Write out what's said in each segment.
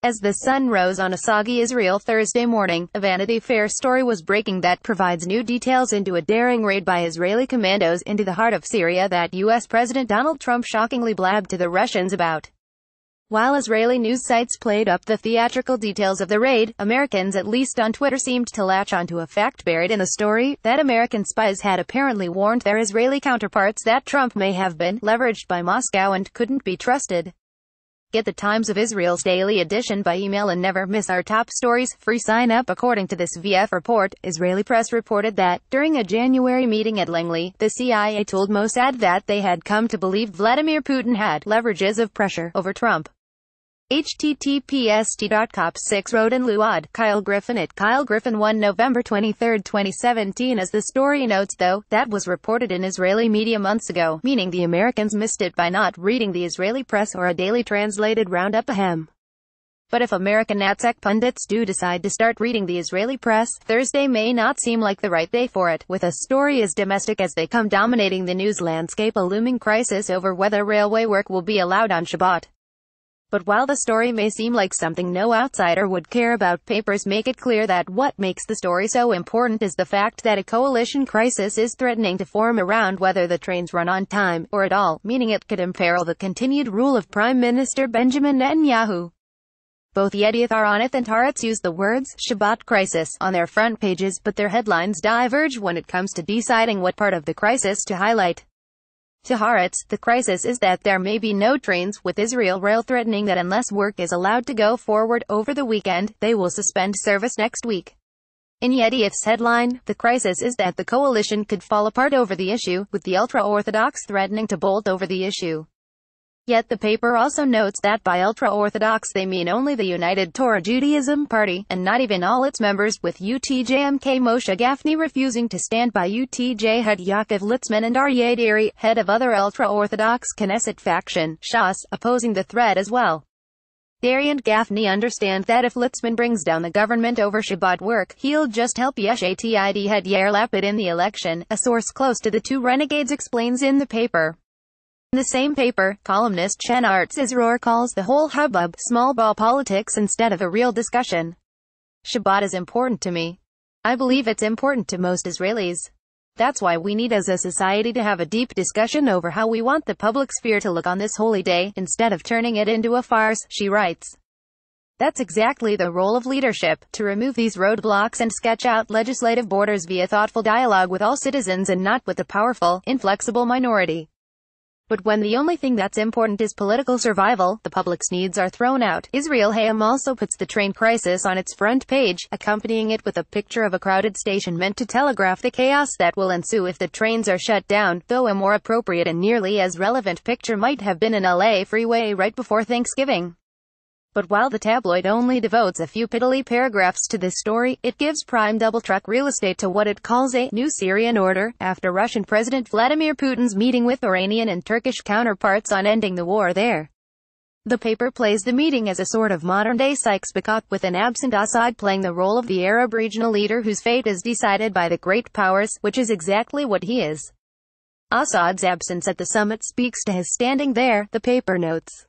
As the sun rose on a soggy Israel Thursday morning, a Vanity Fair story was breaking that provides new details into a daring raid by Israeli commandos into the heart of Syria that U.S. President Donald Trump shockingly blabbed to the Russians about. While Israeli news sites played up the theatrical details of the raid, Americans, at least on Twitter, seemed to latch onto a fact buried in the story, that American spies had apparently warned their Israeli counterparts that Trump may have been leveraged by Moscow and couldn't be trusted. Get the Times of Israel's daily edition by email and never miss our top stories. Free sign up. According to this VF report, Israeli press reported that, during a January meeting at Langley, the CIA told Mossad that they had come to believe Vladimir Putin had leverages of pressure over Trump. https://cop6 Roden Luad, Kyle Griffin at Kyle Griffin 1 November 23, 2017. As the story notes, though, that was reported in Israeli media months ago, meaning the Americans missed it by not reading the Israeli press or a daily translated roundup ahem. But if American NatSec pundits do decide to start reading the Israeli press, Thursday may not seem like the right day for it, with a story as domestic as they come dominating the news landscape, a looming crisis over whether railway work will be allowed on Shabbat. But while the story may seem like something no outsider would care about, papers make it clear that what makes the story so important is the fact that a coalition crisis is threatening to form around whether the trains run on time, or at all, meaning it could imperil the continued rule of Prime Minister Benjamin Netanyahu. Both Yedioth Ahronoth and Haaretz use the words Shabbat crisis on their front pages, but their headlines diverge when it comes to deciding what part of the crisis to highlight. To Haaretz, the crisis is that there may be no trains, with Israel Rail threatening that unless work is allowed to go forward over the weekend, they will suspend service next week. In Yedioth's headline, the crisis is that the coalition could fall apart over the issue, with the ultra-Orthodox threatening to bolt over the issue. Yet the paper also notes that by ultra-Orthodox they mean only the United Torah Judaism Party, and not even all its members, with UTJMK Moshe Gafni refusing to stand by UTJ head Yaakov Litzman and Aryeh Deri, head of other ultra-Orthodox Knesset faction, Shas, opposing the threat as well. Deri and Gafni understand that if Litzman brings down the government over Shabbat work, he'll just help Yesh Atid head Yair Lapid in the election, a source close to the two renegades explains in the paper. In the same paper, columnist Chen Artz Isror calls the whole hubbub small ball politics instead of a real discussion. Shabbat is important to me. I believe it's important to most Israelis. That's why we need as a society to have a deep discussion over how we want the public sphere to look on this holy day, instead of turning it into a farce, she writes. That's exactly the role of leadership, to remove these roadblocks and sketch out legislative borders via thoughtful dialogue with all citizens and not with the powerful, inflexible minority. But when the only thing that's important is political survival, the public's needs are thrown out. Israel Hayom also puts the train crisis on its front page, accompanying it with a picture of a crowded station meant to telegraph the chaos that will ensue if the trains are shut down, though a more appropriate and nearly as relevant picture might have been an LA freeway right before Thanksgiving. But while the tabloid only devotes a few piddly paragraphs to this story, it gives prime double-truck real estate to what it calls a new Syrian order, after Russian President Vladimir Putin's meeting with Iranian and Turkish counterparts on ending the war there. The paper plays the meeting as a sort of modern-day Sykes-Picot, with an absent Assad playing the role of the Arab regional leader whose fate is decided by the great powers, which is exactly what he is. Assad's absence at the summit speaks to his standing there, the paper notes.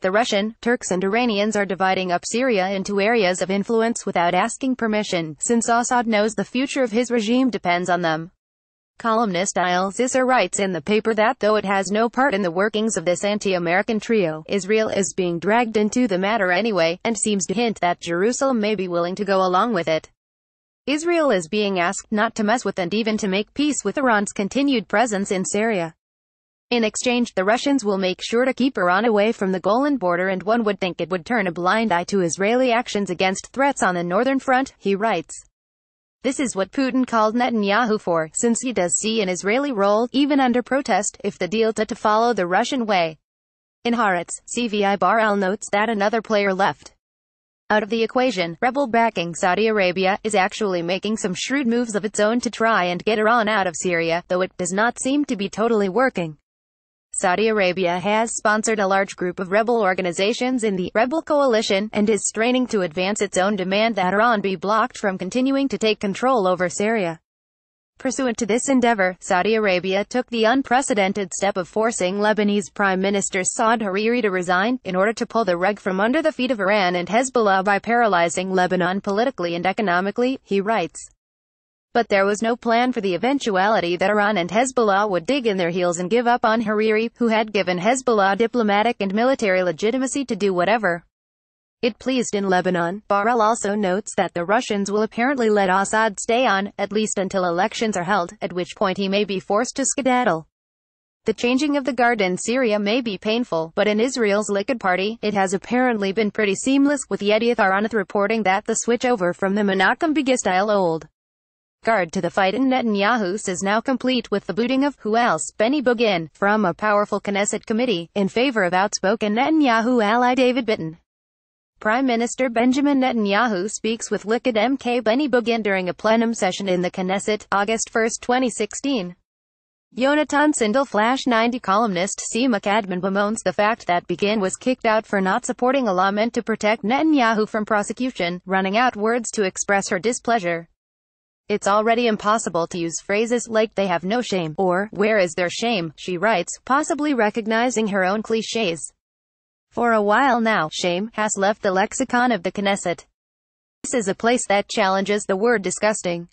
The Russian, Turks and Iranians are dividing up Syria into areas of influence without asking permission, since Assad knows the future of his regime depends on them. Columnist Eyal Zisser writes in the paper that though it has no part in the workings of this anti-American trio, Israel is being dragged into the matter anyway, and seems to hint that Jerusalem may be willing to go along with it. Israel is being asked not to mess with and even to make peace with Iran's continued presence in Syria. In exchange, the Russians will make sure to keep Iran away from the Golan border, and one would think it would turn a blind eye to Israeli actions against threats on the northern front, he writes. This is what Putin called Netanyahu for, since he does see an Israeli role, even under protest, if the deal to follow the Russian way. In Haaretz, CVI Bar-El notes that another player left out of the equation, rebel-backing Saudi Arabia, is actually making some shrewd moves of its own to try and get Iran out of Syria, though it does not seem to be totally working. Saudi Arabia has sponsored a large group of rebel organizations in the rebel coalition, and is straining to advance its own demand that Iran be blocked from continuing to take control over Syria. Pursuant to this endeavor, Saudi Arabia took the unprecedented step of forcing Lebanese Prime Minister Saad Hariri to resign, in order to pull the rug from under the feet of Iran and Hezbollah by paralyzing Lebanon politically and economically, he writes. But there was no plan for the eventuality that Iran and Hezbollah would dig in their heels and give up on Hariri, who had given Hezbollah diplomatic and military legitimacy to do whatever it pleased in Lebanon. Bahrain also notes that the Russians will apparently let Assad stay on, at least until elections are held, at which point he may be forced to skedaddle. The changing of the guard in Syria may be painful, but in Israel's Likud party, it has apparently been pretty seamless, with Yedioth Ahronoth reporting that the switch over from the Menachem Begin-style old guard to the fight in Netanyahu's is now complete, with the booting of, who else, Benny Begin, from a powerful Knesset committee, in favor of outspoken Netanyahu ally David Bitton. Prime Minister Benjamin Netanyahu speaks with Likud MK Benny Begin during a plenum session in the Knesset, August 1, 2016. Yonatan Sindel Flash 90 columnist Seema Kadmon bemoans the fact that Begin was kicked out for not supporting a law meant to protect Netanyahu from prosecution, running out words to express her displeasure. It's already impossible to use phrases like "they have no shame" or "where is their shame," she writes, possibly recognizing her own clichés. For a while now, shame has left the lexicon of the Knesset. This is a place that challenges the word disgusting.